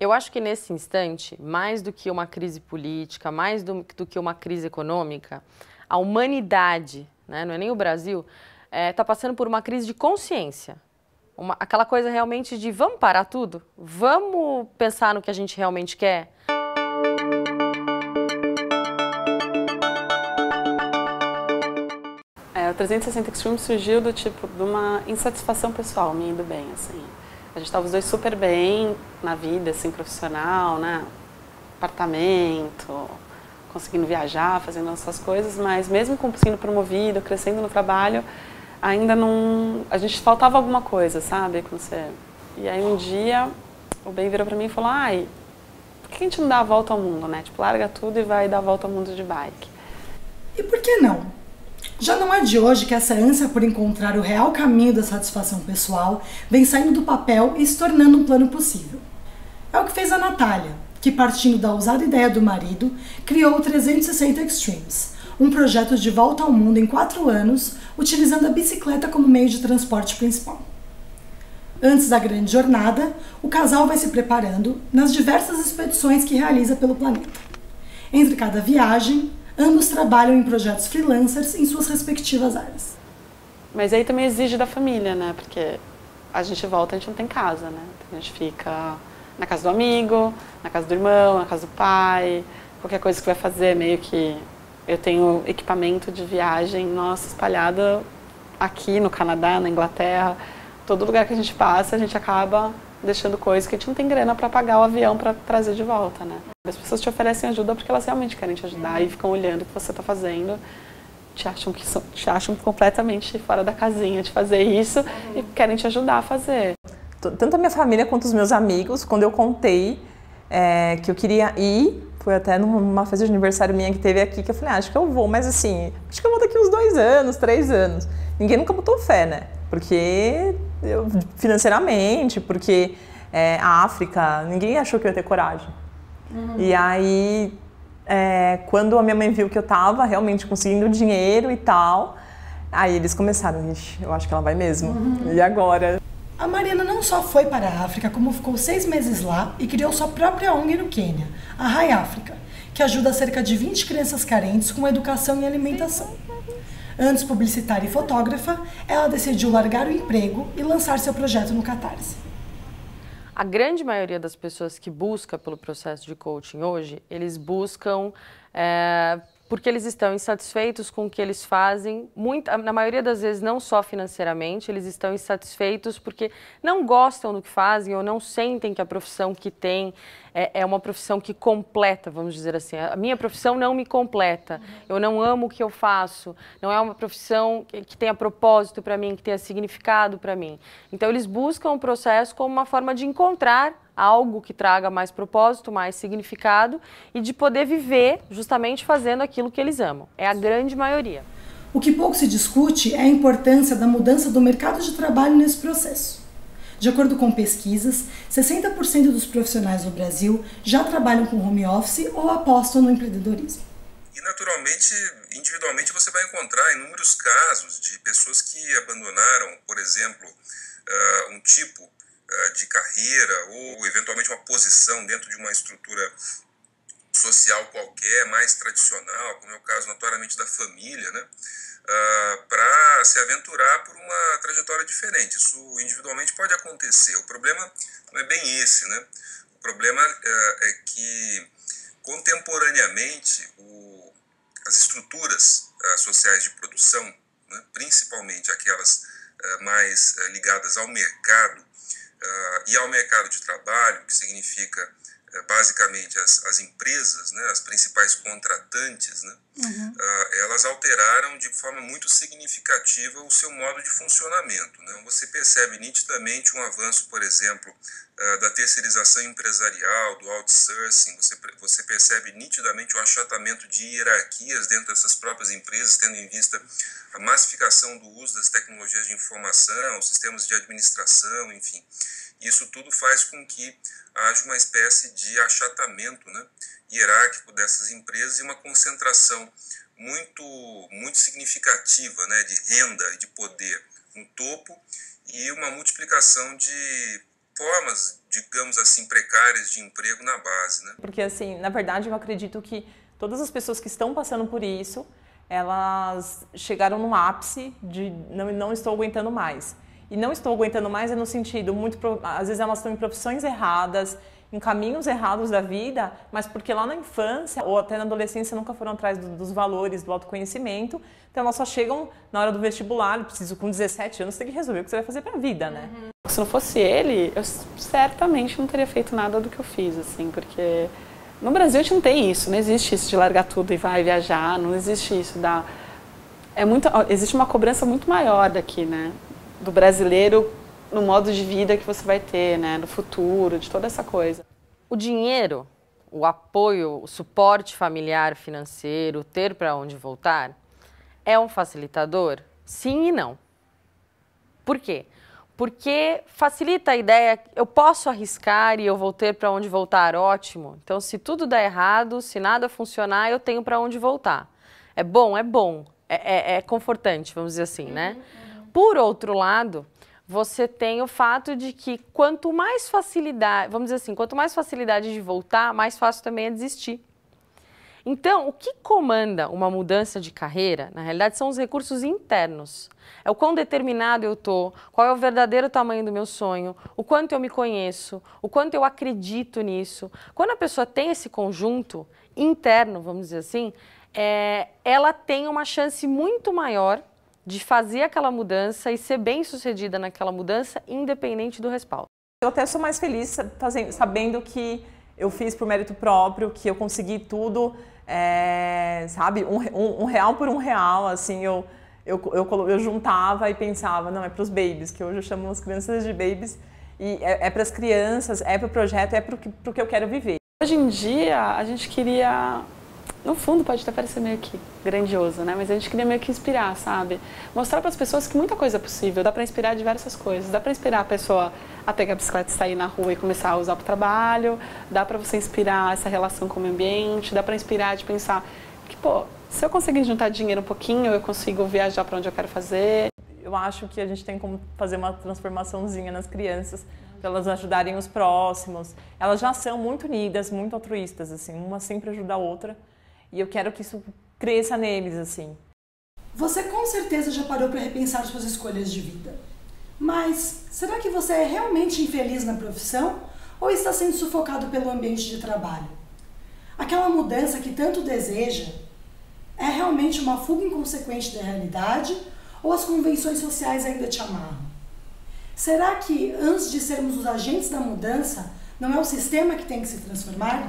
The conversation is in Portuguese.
Eu acho que nesse instante, mais do que uma crise política, mais do que uma crise econômica, a humanidade, né, não é nem o Brasil, está passando por uma crise de consciência. Aquela coisa realmente de vamos parar tudo? Vamos pensar no que a gente realmente quer? O 360 Extreme surgiu do tipo de uma insatisfação pessoal, minha e do bem, assim. A gente estava os dois super bem na vida, assim, profissional, né? Apartamento, conseguindo viajar, fazendo essas coisas, mas mesmo sendo promovido, crescendo no trabalho, ainda não... A gente faltava alguma coisa, sabe? E aí um dia o Ben virou pra mim e falou, ai, por que a gente não dá a volta ao mundo, né? Tipo, larga tudo e vai dar a volta ao mundo de bike. E por que não? Já não é de hoje que essa ânsia por encontrar o real caminho da satisfação pessoal vem saindo do papel e se tornando um plano possível. É o que fez a Natália, que partindo da ousada ideia do marido, criou o 360 Extremes, um projeto de volta ao mundo em 4 anos, utilizando a bicicleta como meio de transporte principal. Antes da grande jornada, o casal vai se preparando nas diversas expedições que realiza pelo planeta. Entre cada viagem, ambos trabalham em projetos freelancers em suas respectivas áreas. Mas aí também exige da família, né? Porque a gente volta, a gente não tem casa, né? A gente fica na casa do amigo, na casa do irmão, na casa do pai. Qualquer coisa que vai fazer, meio que... Eu tenho equipamento de viagem, nossa, espalhado aqui no Canadá, na Inglaterra. Todo lugar que a gente passa, a gente acaba deixando coisas que a gente não tem grana para pagar o avião para trazer de volta, né? As pessoas te oferecem ajuda porque elas realmente querem te ajudar e ficam olhando o que você está fazendo, te acham completamente fora da casinha de fazer isso e querem te ajudar a fazer. Tanto a minha família quanto os meus amigos, quando eu contei que eu queria ir, foi até numa festa de aniversário minha que teve aqui, que eu falei, acho que eu vou, mas assim, acho que eu vou daqui uns 2 anos, 3 anos. Ninguém nunca botou fé, né? Porque financeiramente, porque a África, ninguém achou que eu ia ter coragem. E aí, quando a minha mãe viu que eu tava realmente conseguindo dinheiro e tal, aí eles começaram, ixi, eu acho que ela vai mesmo. E agora? A Mariana não só foi para a África, como ficou 6 meses lá e criou sua própria ONG no Quênia, a Rai África, que ajuda cerca de 20 crianças carentes com educação e alimentação. Antes publicitária e fotógrafa, ela decidiu largar o emprego e lançar seu projeto no Catarse. A grande maioria das pessoas que busca pelo processo de coaching hoje, eles buscam porque eles estão insatisfeitos com o que eles fazem, na maioria das vezes não só financeiramente, eles estão insatisfeitos porque não gostam do que fazem ou não sentem que a profissão que têm é uma profissão que completa, vamos dizer assim. A minha profissão não me completa, eu não amo o que eu faço, não é uma profissão que tenha propósito para mim, que tenha significado para mim. Então eles buscam o processo como uma forma de encontrar algo que traga mais propósito, mais significado e de poder viver justamente fazendo aquilo que eles amam. É a grande maioria. O que pouco se discute é a importância da mudança do mercado de trabalho nesse processo. De acordo com pesquisas, 60% dos profissionais no Brasil já trabalham com home office ou apostam no empreendedorismo. E naturalmente, individualmente, você vai encontrar inúmeros casos de pessoas que abandonaram, por exemplo, um tipo de carreira ou eventualmente uma posição dentro de uma estrutura social qualquer, mais tradicional, como é o caso notoriamente da família, né? Para se aventurar por uma trajetória diferente. Isso individualmente pode acontecer. O problema não é bem esse, né? O problema é que contemporaneamente as estruturas sociais de produção, né, principalmente aquelas mais ligadas ao mercado e ao mercado de trabalho, que significa basicamente as empresas, né, as principais contratantes, né, elas alteraram de forma muito significativa o seu modo de funcionamento, né? Você percebe nitidamente um avanço, por exemplo, da terceirização empresarial, do outsourcing, você percebe nitidamente o achatamento de hierarquias dentro dessas próprias empresas, tendo em vista a massificação do uso das tecnologias de informação, sistemas de administração, enfim. Isso tudo faz com que haja uma espécie de achatamento, né, hierárquico dessas empresas e uma concentração muito significativa, né, de renda e de poder no topo e uma multiplicação de formas, digamos assim, precárias de emprego na base, né? Porque, assim, na verdade, eu acredito que todas as pessoas que estão passando por isso, elas chegaram num ápice de não estou aguentando mais. E não estou aguentando mais é no sentido, às vezes elas estão em profissões erradas, em caminhos errados da vida, mas porque lá na infância ou até na adolescência nunca foram atrás dos valores, do autoconhecimento, então elas só chegam na hora do vestibular, preciso com 17 anos, tem que resolver o que você vai fazer pra vida, né? Se não fosse ele, eu certamente não teria feito nada do que eu fiz, assim, porque no Brasil a gente não tem isso, não existe isso de largar tudo e vai viajar, não existe isso existe uma cobrança muito maior daqui, né? Do brasileiro no modo de vida que você vai ter, né? No futuro, de toda essa coisa. O dinheiro, o apoio, o suporte familiar, financeiro, ter para onde voltar, é um facilitador? Sim e não. Por quê? Porque facilita a ideia, eu posso arriscar e eu vou ter para onde voltar, ótimo. Então, se tudo der errado, se nada funcionar, eu tenho para onde voltar. É bom, é confortante, vamos dizer assim, né? Por outro lado, você tem o fato de que quanto mais facilidade, vamos dizer assim, quanto mais facilidade de voltar, mais fácil também é desistir. Então, o que comanda uma mudança de carreira, na realidade, são os recursos internos. É o quão determinado eu estou, qual é o verdadeiro tamanho do meu sonho, o quanto eu me conheço, o quanto eu acredito nisso. Quando a pessoa tem esse conjunto interno, vamos dizer assim, ela tem uma chance muito maior de fazer aquela mudança e ser bem-sucedida naquela mudança, independente do respaldo. Eu até sou mais feliz sabendo que eu fiz por mérito próprio, que eu consegui tudo, sabe, um real por um real, assim, eu juntava e pensava, não, é para os babies, que hoje eu chamo as crianças de babies, e é para as crianças, é para o projeto, é para o que eu quero viver. Hoje em dia, a gente queria... No fundo pode até parecer meio que grandioso, né? Mas a gente queria meio que inspirar, sabe? Mostrar para as pessoas que muita coisa é possível, dá para inspirar diversas coisas. Dá para inspirar a pessoa a pegar a bicicleta e sair na rua e começar a usar para o trabalho, dá para você inspirar essa relação com o meio ambiente, dá para inspirar de pensar que, pô, se eu conseguir juntar dinheiro um pouquinho, eu consigo viajar para onde eu quero fazer. Eu acho que a gente tem como fazer uma transformaçãozinha nas crianças, para elas ajudarem os próximos. Elas já são muito unidas, muito altruístas, assim, uma sempre ajuda a outra. E eu quero que isso cresça neles, assim. Você com certeza já parou para repensar suas escolhas de vida. Mas será que você é realmente infeliz na profissão ou está sendo sufocado pelo ambiente de trabalho? Aquela mudança que tanto deseja é realmente uma fuga inconsequente da realidade ou as convenções sociais ainda te amarram? Será que antes de sermos os agentes da mudança, não é o sistema que tem que se transformar?